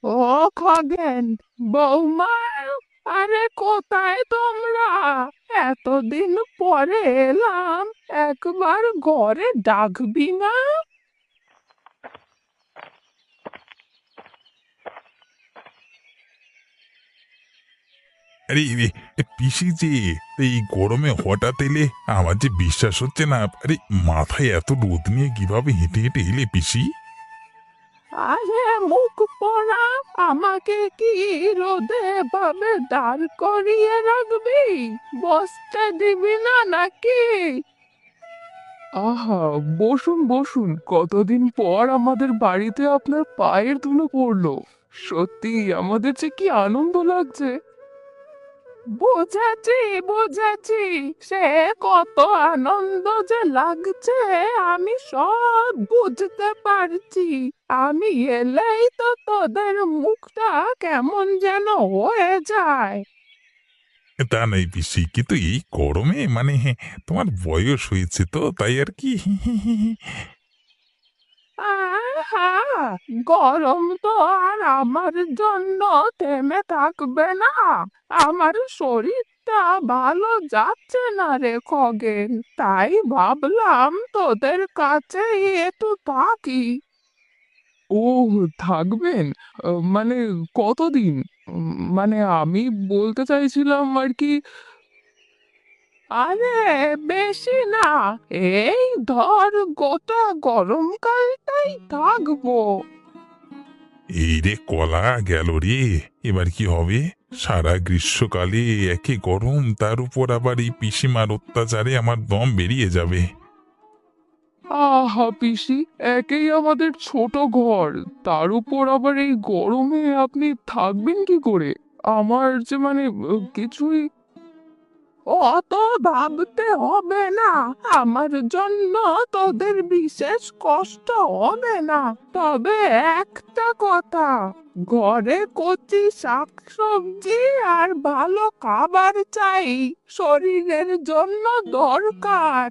ও খগেন, বৌমা, আরে কোথায় তোমরা? এতদিন পরে এলাম, একবার ঘরে ডাকবি না? আরে পিসি যে এই গরমে হঠাৎ এলে, আমার যে বিশ্বাস হচ্ছে না। আরে মাথায় এত রোদ নিয়ে কিভাবে হেঁটে হেঁটে এলে পিসি? আরে মুখ পড়া, আমাকে কি রোদে ভাবে দাঁড় করিয়ে রাখবি? বসতে দিবি না নাকি? আহা, বসুন বসুন, কতদিন পর আমাদের বাড়িতে আপনার পায়ের ধুলো পড়লো। সত্যি আমাদের যে কি আনন্দ লাগছে। বুঝেছি, বুঝেছি, সে কত আনন্দ যে লাগছে আমি সব বুঝতে পারছি। আমি এলেই তো তোদের মুখটা কেমন যেন হয়ে যায়। তা নাই পিসি, কিন্তু এই গরমে মানে তোমার বয়স হয়েছে তো তাই আর কি। আহা, গরম তো আর আমার জন্য থেমে থাকবে না। আমার শরীরটা ভালো যাচ্ছে না রে খগেন, তাই ভাবলাম তোদের কাছে একটু থাকি। ও, থাকবেন? মানে কতদিন? মানে আমি বলতে চাইছিলাম আর কি। আরে বেশি না, এই ধর গোটা গরমকালটাই থাকবো। এই রে কলা গেল রে। এবার কি হবে? সারা গ্রীষ্মকালে একে গরম, তার উপর আবার এই পিসিমার অত্যাচারে আমার দম বেরিয়ে যাবে। আহা পিসি, একেই আমাদের ছোট ঘর, তার উপর আবার এই গরমে আপনি থাকবেন কি করে? আমার যে মানে কিছুই। অত ভাবতে হবে না, আমার জন্য তোদের বিশেষ কষ্ট হবে না। তবে একটা কথা, ঘরে কচি শাকসবজি আর ভালো খাবার চাই, শরীরের জন্য দরকার।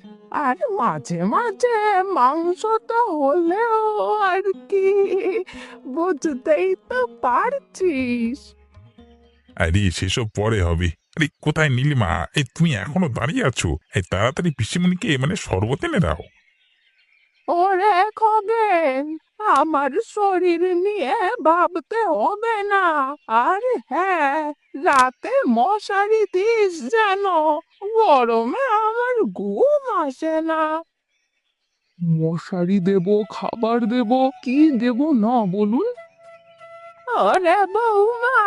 আর মাঝে মাঝে মাংস তো হলেও আর কি, বুঝতেই তো পারছিস। আরে সেসব পরে হবে। আরে কোথায় নীলিমা? এই তুমি এখনো দাঁড়িয়ে আছো? এই তাড়াতাড়ি পিসিমণিকে মানে শরবত এনে দাও। ওরে খগেন, আমার শরীর নিয়ে ভাবতে হবে না। আর হ্যাঁ, রাতে মশারি দিস যেন, গরমে আমার ঘুম আসে না। মশারি দেব, খাবার দেব, কি দেব না বলুন? আরে বৌমা,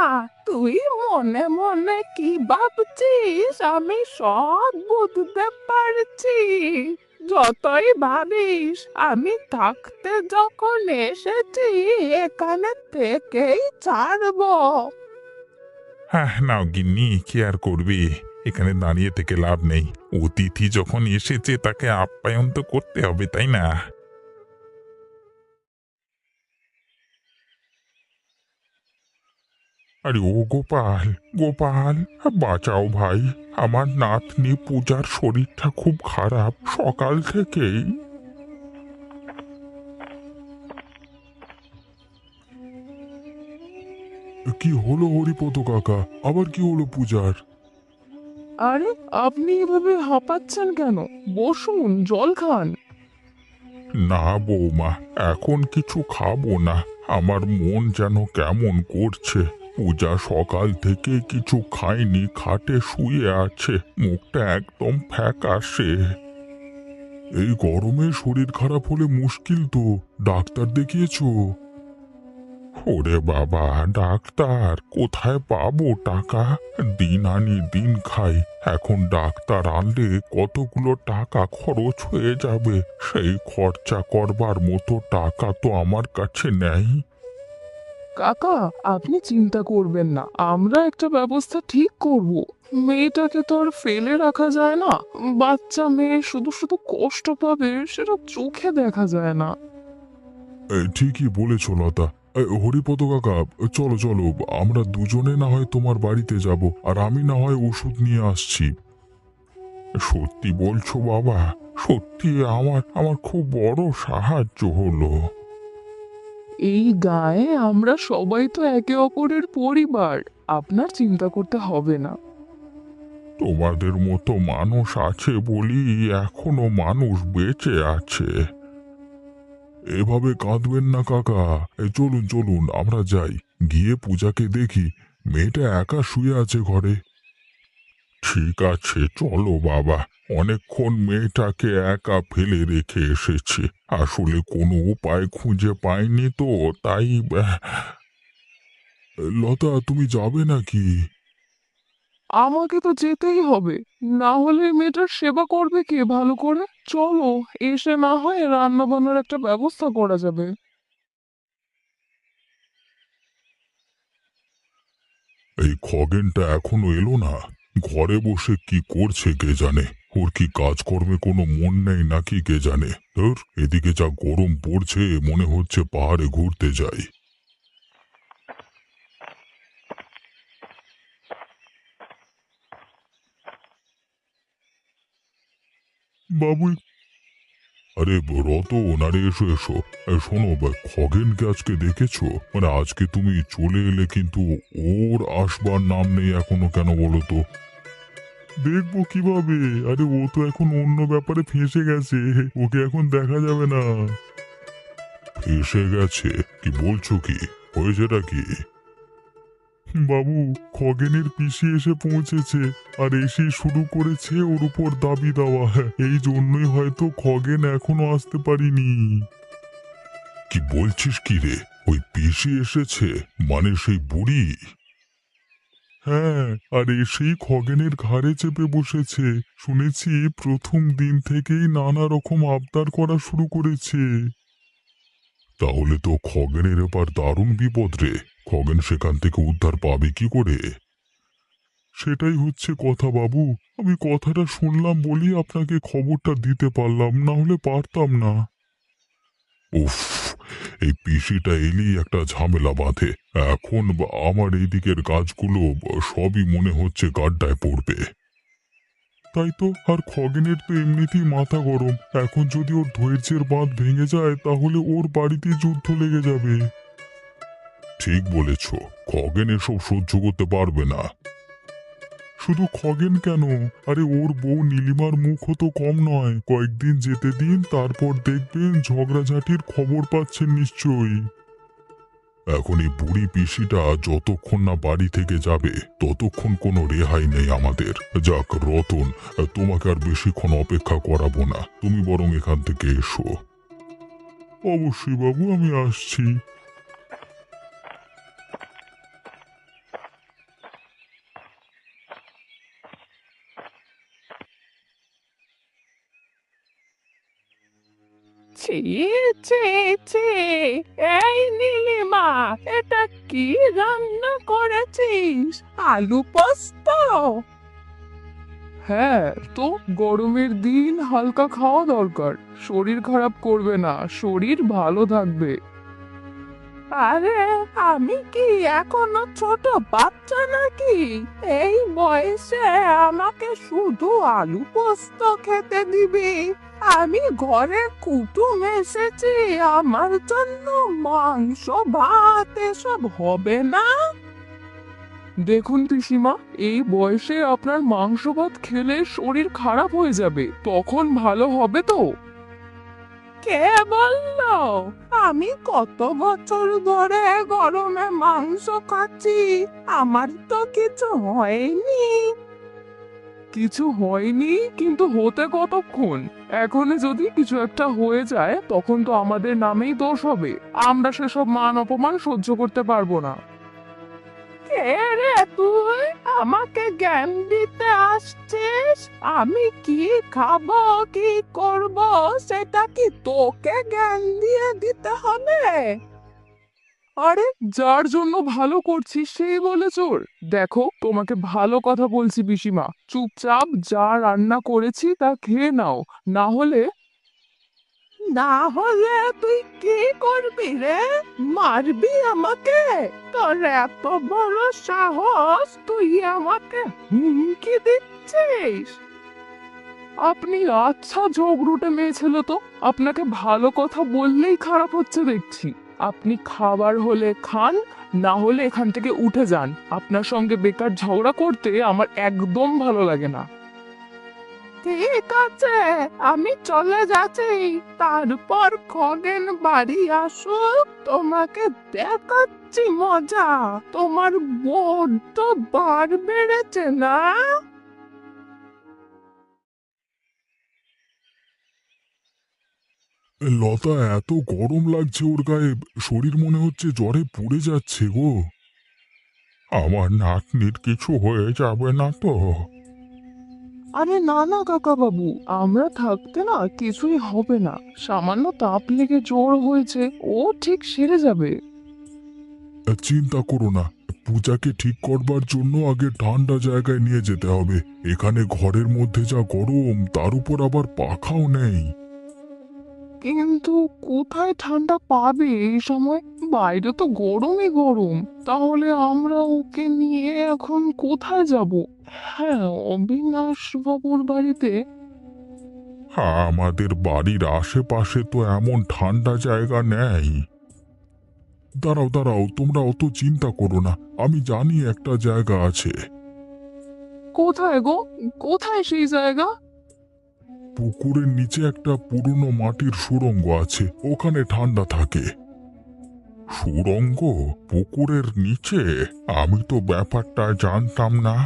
তুই মনে মনে কি ভাবছিস আমি সব বুঝতে পারছি। যতই ভাবিস, আমি থাকতে যখন এসেছি এখানে থেকেই ছাড়বো। হ্যাঁ নাও গিন্নি, কি আর করবে? এখানে দাঁড়িয়ে থেকে লাভ নেই। অতিথি যখন এসেছে তাকে আপ্যায়ন তো করতে হবে, তাই না? আরে ও গোপাল, গোপাল, বাঁচাও ভাই। আমার নাতনি পূজার শরীরটা খুব খারাপ সকাল থেকেই। কি হলো হরিপদ কাকা? আবার কি হলো পূজার? আরে, আপনি এভাবে হাঁপাচ্ছেন কেন? বসুন, জল খান। না বৌমা, এখন কিছু খাবো না। আমার মন যেন কেমন করছে। পূজা সকাল থেকে কিছু খায়নি, খাটে শুয়ে আছে, মুখটা একদম ফ্যাকাশে। এই গরমে শরীর খারাপ হলে মুশকিল তো। ডাক্তার দেখিয়েছো? ওরে বাবা, ডাক্তার কোথায় পাবো টাকা? দিন আনি দিন খাই। এখন ডাক্তার আনলে কতগুলো টাকা খরচ হয়ে যাবে। সেই খরচা করবার মতো টাকা তো আমার কাছে নেই। কাকা, আপনি চিন্তা করবেন না, আমরা একটা ব্যবস্থা ঠিক করব। মেয়েটাকে তো আর ফেলে রাখা যায় না। বাচ্চা মেয়ে শুধু শুধু কষ্ট পাবে সেটা চোখে দেখা যায় না। ঠিকই বলেছ লতা। হরিপদ কাকা, চলো চলো, আমরা দুজনে না হয় তোমার বাড়িতে যাব, আর আমি না হয় ওষুধ নিয়ে আসছি। সত্যি বলছো বাবা? সত্যি আমার আমার খুব বড় সাহায্য হলো। এই গায়ে আমরা সবাই তো একে অপরের পরিবার, আপনার চিন্তা করতে হবে না। তোমাদের মতো মানুষ আছে বলি এখনো মানুষ বেঁচে আছে। এভাবে কাঁদবেন না কাকা। এই চলুন চলুন আমরা যাই, গিয়ে পূজাকে দেখি, মেয়েটা একা শুয়ে আছে ঘরে। ঠিক আছে চলো বাবা, অনেকক্ষণ মেয়েটাকে একা ফেলে রেখে এসেছি, আসলে কোনো উপায় খুঁজে পাইনি তো তাই। লতা তুমি যাবে নাকি? আমাকে তো যেতেই হবে, না হলে মেয়েটার সেবা করবে কে ভালো করে? চলো, এসে না হয় রান্না বান্নার একটা ব্যবস্থা করা যাবে। এই খগেনটা এখনো এলো না, ঘরে বসে কি করছে কে জানে। ওর কি কাজকর্মে কোনো মন নেই নাকি কে জানে। ধুর, এদিকে যা গরম পড়ছে মনে হচ্ছে পাহাড়ে ঘুরতে যাই। বাবু, আরে রতন, আরে এসো এসো। শোনো খগেনকে আজকে দেখেছো? মানে আজকে তুমি চলে এলে কিন্তু ওর আসবার নাম নেই এখনো, কেন বলো তো? দেখবো কিভাবে? আরে ও তো এখন অন্য ব্যাপারে ফেঁসে গেছে, ওকে এখন দেখা যাবে না। ফেঁসে গেছে? কি বলছো কি? হয়েছেটা কি? বাবু, খগেনের পিসি এসে পৌঁছেছে, আর এসে শুরু করেছে ওর উপর দাবি দেওয়া। এই জন্যই হয়তো খগেন এখনো আসতে পারিনি। কি বলছিস কি রে? ওই পিসি এসেছে? মানে সেই বুড়ি? হ্যাঁ, আর এসেই খগেনের ঘাড়ে চেপে বসেছে। শুনেছি প্রথম দিন থেকেই নানা রকম আবদার করা শুরু করেছে। তাহলে তো খগেনের এবার দারুণ বিপদ রে। খগেন সেখান থেকে উদ্ধার পাবে কি করে? সেটাই হচ্ছে কথা বাবু। আমি কথাটা শুনলাম বলি আপনাকে খবরটা দিতে পারলাম, না হলে পারতাম না। উফ, এই পিসিটা এলেই একটা ঝামেলা বাঁধে। এখন আমার এই দিকের কাজগুলো সবই মনে হচ্ছে গাড্ডায় পড়বে। তাই তো, আর খগেনের তো এমনিতেই মাথা গরম, এখন যদি ওর ধৈর্যের বাঁধ ভেঙে যায় তাহলে ওর বাড়িতে যুদ্ধ লেগে যাবে। ঠিক বলেছ, খগেন এসব সহ্য করতে পারবে না। শুধু খগেন কেন, আরে ওর বউ নীলিমার মুখও তো কম নয়। কয়েকদিন যেতে দিন, তারপর দেখবেন ঝগড়াঝাটির খবর পাচ্ছেন নিশ্চয়ই। এখন এই বুড়ি পিসিটা যতক্ষণ না বাড়ি থেকে যাবে ততক্ষণ কোনো রেহাই নেই আমাদের। যাক রতন, তোমাকে আর বেশিক্ষণ অপেক্ষা করাবো না, তুমি বরং এখান থেকে এসো। অবশ্যই বাবু, আমি আসছি। ছি ছি ছি, এই নীলিমা, এটা কি রান্না করেছিস? আলু পোস্ত? হ্যাঁ, তো গরমের দিন হালকা খাওয়া দরকার, শরীর খারাপ করবে না, শরীর ভালো থাকবে। আরে, আমি কি এখনো ছোট বাচ্চা নাকি? এই বয়সে আমাকে শুধু আলু পোস্ত খেতে দিবি? আমি ঘরে কুটুম এসেছি, আমার জন্য মাংস ভাত এসব হবে না। দেখুন পিসিমা, এই বয়সে আপনার মাংস ভাত খেলে শরীর খারাপ হয়ে যাবে, তখন ভালো হবে তো? কে বললো? আমি কত বছর ধরে গরমে মাংস খাচ্ছি, আমার তো কিছু হয়নি। কিছু হয়নি কিন্তু হতে কতক্ষণ? এখনই যদি কিছু একটা হয়ে যায় তখন তো আমাদের নামেই দোষ হবে, আমরা সেসব মান অপমান সহ্য করতে পারবো না। কে রে তুই, আমাকে জ্ঞান দিতে আসছিস? আমি কি খাবো কি করব সেটা কি তোকে জ্ঞান দিয়ে দিতে হবে? আরে, যার জন্য ভালো করছিস সেই বলে চোর? দেখো, তোমাকে ভালো কথা বলছি পিসিমা, চুপচাপ যা রান্না করেছি তা খেয়ে নাও, না হলে। না হলে তুই কি করবি রে? মারবি আমাকে? তোর এত বড় সাহস, তুই আমাকে হুমকি দিচ্ছিস? আপনি আচ্ছা ঝগড়ুটে মেয়ে ছেলে তো, আপনাকে ভালো কথা বললেই খারাপ হচ্ছে দেখছি। আপনি খাবার হলে খান, না হলে এখান থেকে উঠে যান। আপনার সঙ্গে বেকার ঝগড়া করতে আমার একদম ভালো লাগে না। ঠিক আছে, আমি চলে যাচ্ছি। তারপর খগেন বাড়ি আসুক, তোমাকে দেখাচ্ছি মজা। তোমার বড্ড বার বেড়েছে না? লতা, এত গরম লাগছে ওর গায়ে, শরীর মনে হচ্ছে জ্বরে পুড়ে যাচ্ছে গো। আমার নাতনির কিছু হয়ে যাবে না তো? আরে না না কাকা বাবু, আমরা থাকতে না কিছুই হবে না। সামান্য তাপ লেগে জ্বর হয়েছে, ও ঠিক সেরে যাবে। চিন্তা করো না, পূজাকে ঠিক করবার জন্য আগে ঠান্ডা জায়গায় নিয়ে যেতে হবে। এখানে ঘরের মধ্যে যা গরম, তার উপর আবার পাখাও নেই। কিন্তু কোথায় ঠান্ডা পাবে এই সময়? বাইরে তো গরমই গরম। তাহলে আমরা ওকে নিয়ে এখন কোথায় যাব? হ্যাঁ, অবিনাশ বাবুর বাড়িতে। হ্যাঁ, আমাদের বাড়ির আশেপাশে তো এমন ঠান্ডা জায়গা নেই। দাঁড়াও দাঁড়াও, তোমরা অত চিন্তা করো না, আমি জানি একটা জায়গা আছে। কোথায় গো? কোথায় সেই জায়গা? পুকুরের নিচে একটা পুরনো মাটির সুড়ঙ্গ আছে, ওখানে ঠান্ডা থাকে। সুড়ঙ্গ? পুকুরের নিচে? আমি তো ব্যাপারটা জানতাম না।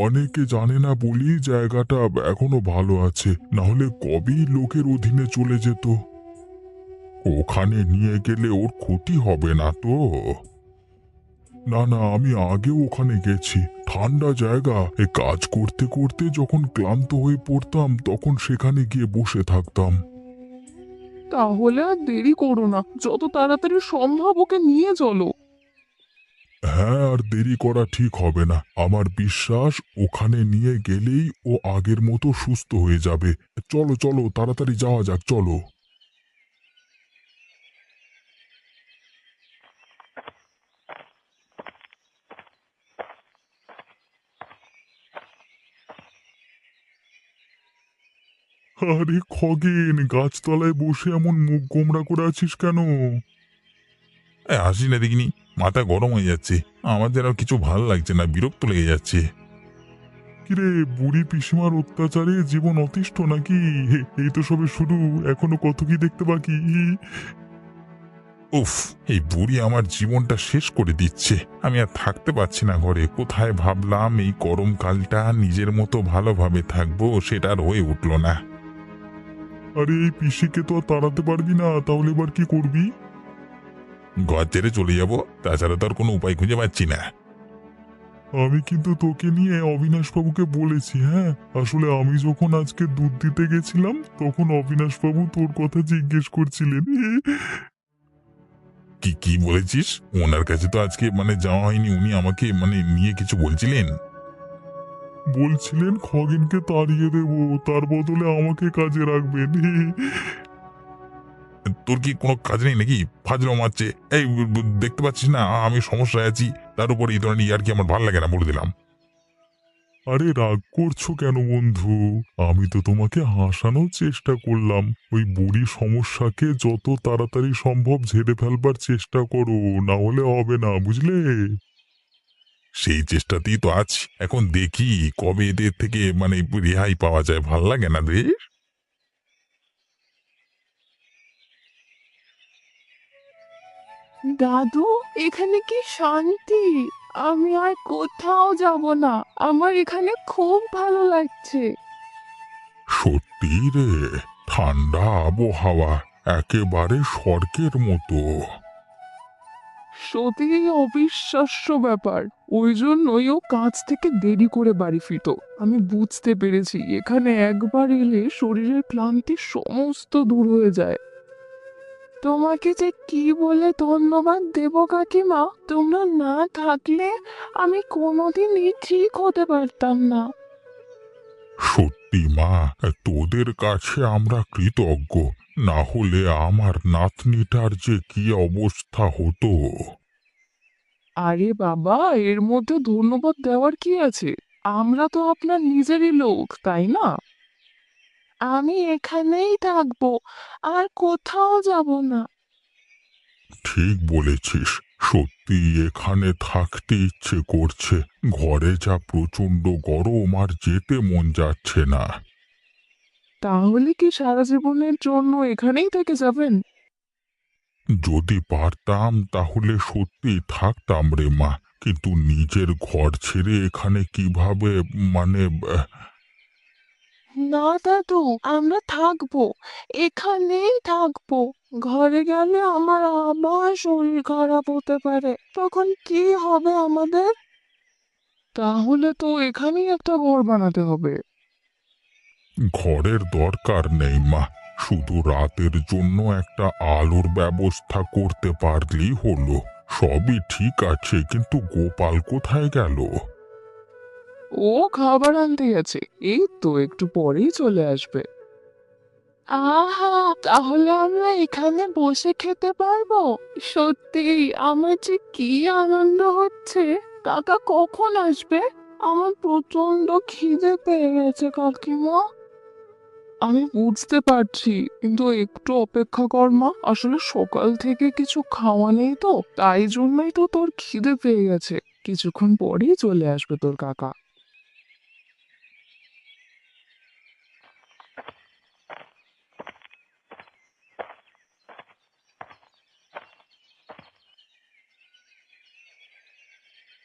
অনেকে জানে না বলি জায়গাটা এখনো ভালো আছে, না হলে কবেই লোকের অধীনে চলে যেত। ওখানে নিয়ে গেলে ওর ক্ষতি হবে না তো? না না, আমি আগেও ওখানে গেছি, ঠান্ডা জায়গা। কাজ করতে করতে যখন ক্লান্ত হয়ে পড়তাম তখন সেখানে গিয়ে বসে থাকতাম। তাহলে আর দেরি করো না, যত তাড়াতাড়ি সম্ভব ওকে নিয়ে চলো। হ্যাঁ, আর দেরি করা ঠিক হবে না। আমার বিশ্বাস ওখানে নিয়ে গেলেই ও আগের মতো সুস্থ হয়ে যাবে। চলো চলো, তাড়াতাড়ি যাওয়া যাক, চলো। আরে খগেন, গাছতলায় বসে এমন মুখ গোমড়া করে আছিস কেন? হাসি না দেখিনি, মাথা গরম হয়ে যাচ্ছে। আমার যেন কিছু ভালো লাগছে না, বিরক্ত লেগে যাচ্ছে। কিরে, বুড়ি পিসিমার অত্যাচারে জীবন অতিষ্ঠ নাকি? এই তো সবে শুরু, এখনো কত কি দেখতে বাকি। উফ, এই বুড়ি আমার জীবনটা শেষ করে দিচ্ছে। আমি আর থাকতে পারছি না ঘরে। কোথায় ভাবলাম এই গরমকালটা নিজের মতো ভালোভাবে থাকবো, সেটা আর হয়ে উঠলো না। আরে এই পিসিকে তো আর তাড়াতে পারবি না, তাহলে এবার কি করবি? ঘর ছেড়ে চলে যাব, তাছাড়া তো আর কোনো উপায় খুঁজে পাচ্ছি না। আমি কিন্তু তোকে নিয়ে অবিনাশবাবুকে বলেছি। হ্যাঁ, আসলে আমি যখন আজকে দুধ দিতে গেছিলাম তখন অবিনাশবাবু তোর কথা জিজ্ঞেস করছিলেন। কি কি বলেছিস? ওনার কাছে তো আজকে যাওয়া হয়নি, উনি আমাকে নিয়ে কিছু বলছিলেন। বলছিলেন খগেনকে তাড়িয়ে দেব, তার বদলে আমাকে কাজে রাখবেন। তোর কি কোনো কাজ নেই নাকি? ফাজলামো মারছে। এই দেখতে পাচ্ছিস না আমি সমস্যায় আছি? তার উপর এই ধরনের ইয়ার কি আমার ভালো লাগে না, বলে দিলাম। আরে রাগ করছো কেন বন্ধু? আমি তো তোমাকে হাসানোর চেষ্টা করলাম। ওই বুড়ি সমস্যাকে যত তাড়াতাড়ি সম্ভব ঝেড়ে ফেলবার চেষ্টা করো, না হলে হবে না, বুঝলে? সেই চেষ্টাতেই তো আছি। এখন দেখি কবে এদের থেকে রেহাই পাওয়া যায়। ভাল লাগে না রে। দাদু, এখানে কি শান্তি! আমি আর কোথাও যাব না। আমার এখানে খুব ভালো লাগছে। সত্যি রে, ঠান্ডা আবহাওয়া, একেবারে স্বর্গের মতো। সত্যি অবিশ্বাস্য ব্যাপার। ওই জন্যই ও কাজ থেকে দেরি করে বাড়ি ফিরতো। আমি বুঝতে পেরেছি এখানে একবার এলে শরীরের ক্লান্তি সমস্ত দূর হয়ে যায়। তোমাকে যে কি বলে ধন্যবাদ দেব কাকিমা! তোমরা না থাকলে আমি কোনোদিনই ঠিক হতে পারতাম না। সত্যি মা, তোদের কাছে আমরা কৃতজ্ঞ। না হলে আমার নাতনিটার যে কি অবস্থা হতো। আরে বাবা, এর মধ্যে ধন্যবাদ দেওয়ার কি আছে? আমরা তো আপনার নিজেরই লোক, তাই না? আমি এখানেই থাকবো, আর কোথাও যাব না। ঠিক বলেছিস, সত্যি এখানে থাকতে ইচ্ছে করছে। ঘরে যা প্রচন্ড গরম, আর যেতে মন যাচ্ছে না। তাহলে কি সারা জীবনের জন্য এখানেই থেকে যাবেন? যদি পারতাম তাহলে সত্যি থাকতাম রে মা, কিন্তু নিজের ঘর ছেড়ে এখানে কিভাবে, মানে না দাদু, আমরা থাকবো, এখানেই থাকবো। ঘরে গেলে আমার আবার শরীর খারাপ হতে পারে, তখন কি হবে আমাদের? তাহলে তো এখানেই একটা ঘর বানাতে হবে। ঘরের দরকার নেই মা, শুধু রাতের জন্য একটা আলোর ব্যবস্থা করতে পারলেই হলো। সবই ঠিক আছে, কিন্তু গোপাল কোথায় গেল? ও খাবার আনতে গেছে, এই তো একটু পরেই চলে আসবে। আহা, তাহলে আমরা এখানে বসে খেতে পারবো? সত্যি আমার যে কি আনন্দ হচ্ছে। কাকা কখন আসবে? আমার প্রচন্ড খিদে পেয়ে গেছে কাকিমা। আমি বুঝতে পারছি, কিন্তু একটু অপেক্ষা কর মা, আসলে সকাল থেকে কিছু খাওয়া নেই তো, তাই জন্যই তো তোর খিদে পেয়ে গেছে। কিছুক্ষণ পরেই চলে আসবে তোর কাকা।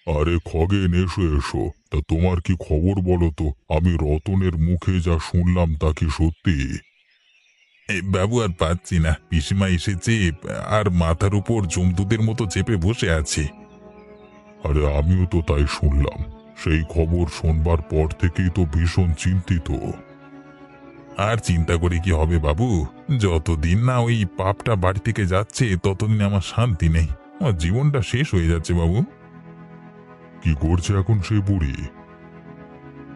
আরে খগেন, এসো এসো। তা তোমার কি খবর বলো তো? আমি রতনের মুখে যা শুনলাম তা কি সত্যি? বাবু, আর পাচ্ছি না, পিসিমা এসেছে আর মাথার উপর জমদুদের মতো চেপে বসে আছে। আরে আমিও তো তাই শুনলাম। সেই খবর শোনবার পর থেকেই তো ভীষণ চিন্তিত। আর চিন্তা করে কি হবে বাবু, যতদিন না ওই পাপটা বাড়ি থেকে যাচ্ছে ততদিন আমার শান্তি নেই। আমার জীবনটা শেষ হয়ে যাচ্ছে বাবু। কি করছে এখন সেই বুড়ি?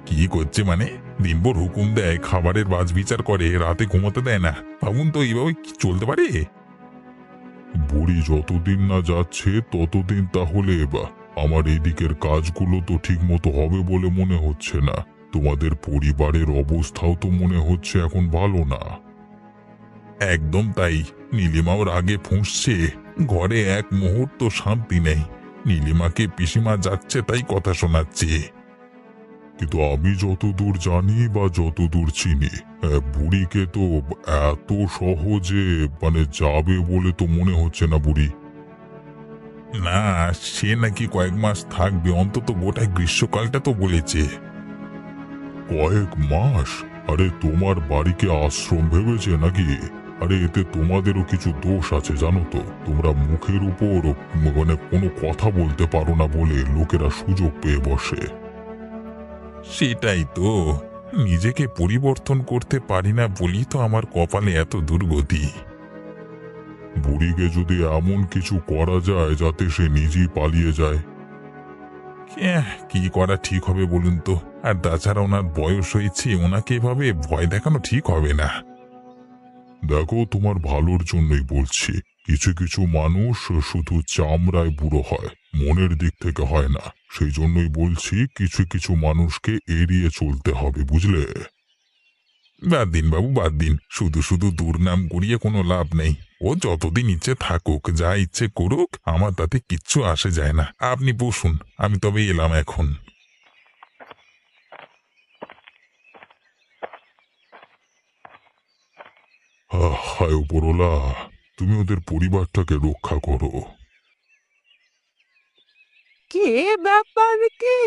কি করছে মানে? দিনভর হুকুম দেয়, খাবারের বাজবিচার করে, রাতে ঘুমোতে দেয় না। ভাবুন তো, এইভাবে কি চলতে পারে? বুড়ি যতদিন না যাচ্ছে ততদিন তাহলে আমার এদিকের কাজগুলো তো ঠিক মতো হবে বলে মনে হচ্ছে না। তোমাদের পরিবারের অবস্থাও তো মনে হচ্ছে এখন ভালো না। একদম তাই। নীলিমাও আগে ফুঁসছে, ঘরে এক মুহূর্ত শান্তি নেই। নীলিমাকে পিসিমা যাচ্ছে তাই কথা শোনাচ্ছে। কিন্তু আমি যতদূর জানি বা যতদূর চিনি, বুড়িকে তো এত সহজে যাবে বলে তো মনে হচ্ছে না বুড়ি। না, সে নাকি কয়েক মাস থাকবে, অন্তত গোটা গ্রীষ্মকালটা তো বলেছে। কয়েক মাস? আরে তোমার বাড়িকে আশ্রম ভেবেছে নাকি? আরে এতে তোমাদেরও কিছু দোষ আছে জানো তো। তোমরা মুখের উপর কোনো কথা বলতে পারো না বলে লোকেরা সুযোগ পেয়ে বসে। সেটাই তো, নিজেকে পরিবর্তন করতে পারি না বলি তো আমার কপালে এত দুর্গতি। বুড়িকে যদি এমন কিছু করা যায় যাতে সে নিজেই পালিয়ে যায়। কি করা ঠিক হবে বলুন তো? আর তাছাড়া ওনার বয়স হয়েছে, ওনাকে এভাবে ভয় দেখানো ঠিক হবে না। দেখো, তোমার ভালোর জন্যই বলছি। কিছু কিছু মানুষ শুধু চামড়ায় বুড়ো হয়, মনের দিক থেকে হয় না। সেই জন্যই বলছি, কিছু কিছু মানুষকে এড়িয়ে চলতে হবে, বুঝলে? বাদ দিন বাবু, বাদ দিন। শুধু শুধু দুর্নাম করিয়ে কোনো লাভ নেই। ও যতদিন ইচ্ছে থাকুক, যা ইচ্ছে করুক, আমার তাতে কিচ্ছু আসে যায় না। আপনি বসুন, আমি তবে এলাম এখন। হায় উপরওয়ালা, তুমি ওদের পরিবারটাকে রক্ষা করো। কি ব্যাপার কি?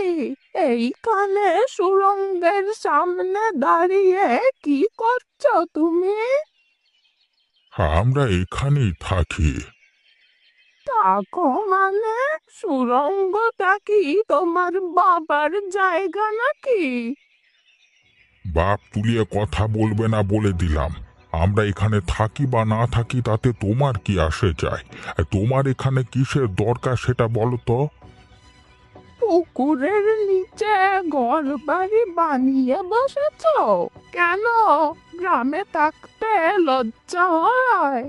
এইখানে সুরঙ্গের সামনে দাঁড়িয়ে কি করছো তুমি? আমরা এখানেই থাকি। থাকো মানে? সুরঙ্গটা কি তোমার বাবার জায়গা নাকি? বাপ তুলিয়ে কথা বলবে না বলে দিলাম। আমরা এখানে থাকি বা না থাকি তাতে তোমার কি আসে যায়? তোমার এখানে কিসের দরকার সেটা বলো তো। পুকুরের নিচে ঘর বাড়ি বানিয়ে বসেছো? কেন, গ্রামে থাকতে লজ্জা হয়?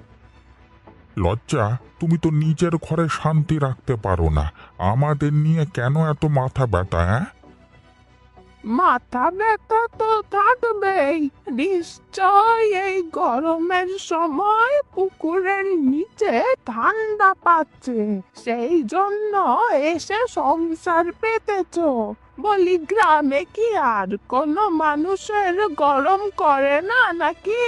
লজ্জা? তুমি তো নিজের ঘরে শান্তি রাখতে পারো না, আমাদের নিয়ে কেন এত মাথা ব্যথা? হ্যাঁ, মাথা ব্যথা তো থাকবেই, নিশ্চয় এই গরমের সময় পুকুরের নিচে ঠান্ডা পাচ্ছে, সেই জন্য এসে সংসার পেতেছো। বলি, গ্রামে কি আর কোনো মানুষের গরম করে না নাকি?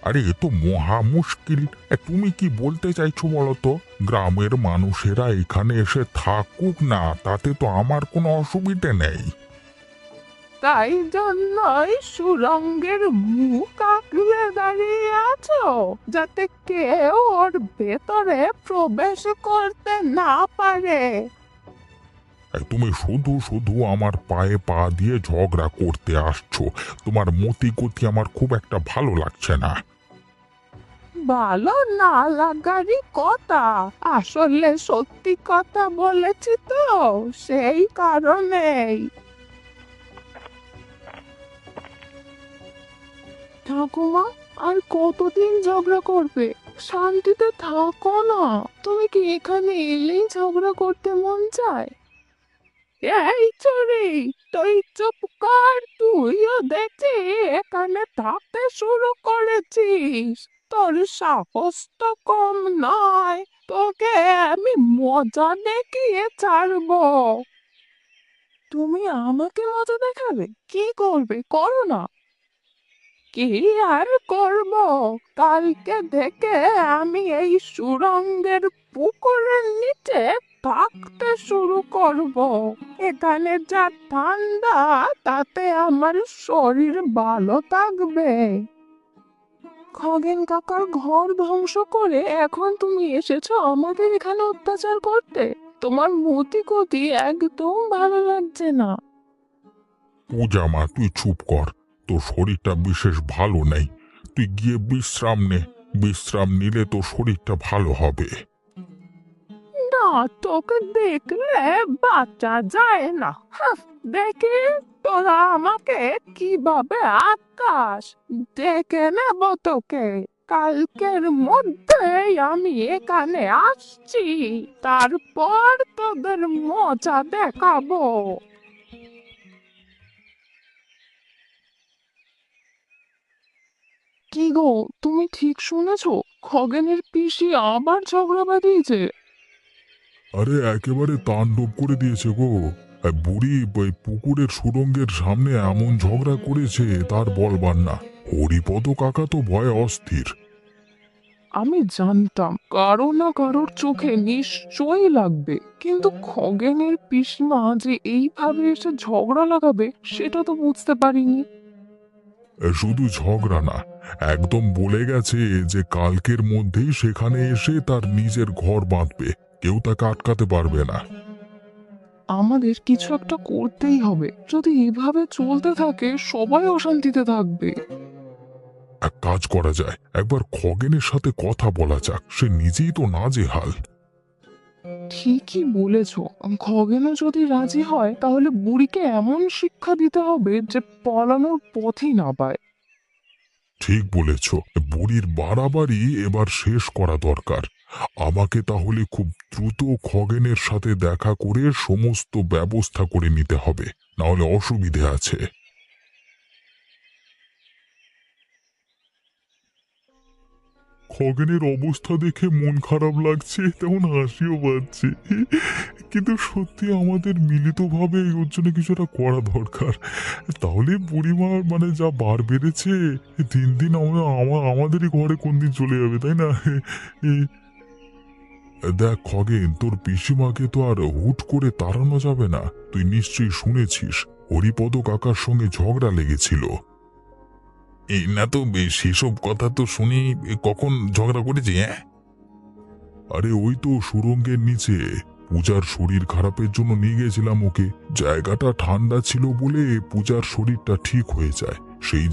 আরে এ তো মহা মুশকিল। তুমি কি বলতে চাইছো বলো তো? গ্রামের মানুষেরা এখানে এসে থাকুক না, তাতে তো আমার কোনো অসুবিধে নেই। তাই জন্যই সুড়ঙ্গের মুখ আঁকড়ে দাঁড়িয়ে আছো, যাতে কেউ ওর ভেতরে প্রবেশ করতে না পারে। তুমি শুধু শুধু আমার পায়ে পা দিয়ে ঝগড়া করতে আসছো। তোমার মতি গতি আমার খুব একটা ভালো লাগছে না। ভালো না লাগারই কথা, আসলে সত্যি কথা বলেছি তো, সেই কারণেই। ঠাকুমা, আর কতদিন ঝগড়া করবে? শান্তিতে থাকো না। তুমি কি এখানে এলেই ঝগড়া করতে মন চায়? এই চুরি, তুই চুপ কর। তুইও দেখছি এখানে থাকতে শুরু করেছিস। তোর সাহস তো কম নয়, তোকে আমি মজা দেখিয়ে ছাড়বো। তুমি আমাকে মজা দেখাবে? কি করবে, করো না। কি আর করব? কালকে থেকে আমি এই সুড়ঙ্গের পুকুরের নিচে থাকতে শুরু করব। এখানে যা ঠান্ডা, তাতে আমার শরীর ভালো থাকবে। খগেন কাকার ঘর ধ্বংস করে এখন তুমি এসেছো আমাদের এখানে অত্যাচার করতে? তোমার মতি গতি একদম ভালো লাগছে না। পূজা মা, তুই চুপ কর। তোর শরীরটা বিশেষ ভালো নেই। তুই গিয়ে বিশ্রাম নে। বিশ্রাম নিলে তোর শরীরটা ভালো হবে। না, তোকে দেখলে বাঁচা যায় না। হাহ, দেখি তোরা আমাকে কিভাবে আটকাস। দেখে নেব তোকে। কালকের মধ্যেই আমি এখানে আসছি, তারপর তোদের মজা দেখাবো। কি গো, তুমি ঠিক শুনেছো? খগেনের পিসি আবার ঝগড়া বাঁধিয়েছে। আরে একেবারে তাণ্ডব করে দিয়েছে গো। বুড়ি ওই পুকুরের সুড়ঙ্গের সামনে এমন ঝগড়া করেছে তার বলবার না। হরিপদ কাকা তো ভয়ে অস্থির। আমি জানতাম কারো না কারোর চোখে নিশ্চয়ই লাগবে, কিন্তু খগেনের পিসমা যে এইভাবে এসে ঝগড়া লাগাবে সেটা তো বুঝতে পারিনি। শুধু ঝগড়া না, একদম বলে গেছে যে কালকের মধ্যেই সেখানে এসে তার নিজের ঘর বাঁধবে। কেউ তাকে আটকাতে পারবে না। আমাদের কিছু একটা করতেই হবে, যদি এভাবে চলতে থাকে সবাই অশান্তিতে থাকবে। এক কাজ করা যায়, একবার খগেনের সাথে কথা বলা যাক। সে নিজেই তো নাজেহাল। ঠিকই বলেছ। খগেনও যদি রাজি হয় তাহলে বুড়িকে এমন শিক্ষা দিতে হবে যে পলানোর পথই না পায়। ঠিক বলেছ। বুড়ির বাড়াবাড়ি এবার শেষ করা দরকার। আমাকে তাহলে খুব দ্রুত খগেনের সাথে দেখা করে সমস্ত ব্যবস্থা করে নিতে হবে, না হলে অসুবিধে আছে। খগেনের অবস্থা দেখে মন খারাপ লাগছে, তেমন হাসিও পাচ্ছে। কিন্তু সত্যি আমাদের মিলিতভাবে ওর জন্য কিছুটা করা দরকার। তাহলে বুড়িমা মানে যা বার বেড়েছে, দিন দিন আমাদেরই ঘরে কোন দিন চলে যাবে, তাই না? এই, দেখ খগেন, তোর পিসিমাকে তো আর হুট করে তাড়ানো যাবে না। তুই নিশ্চয়ই শুনেছিস হরিপদ কাকার সঙ্গে ঝগড়া লেগেছিল। এই না তো, সেসব কথা তো শুনি। কখন ঝগড়া করেছি? হ্যাঁ, আরে ওই তো সুড়ঙ্গের নিচে। পূজার শরীর খারাপের জন্য নিয়ে গেছিলাম ওকে। জায়গাটা ঠান্ডা ছিল বলে পূজার শরীরটা ঠিক হয়ে যায়, সেই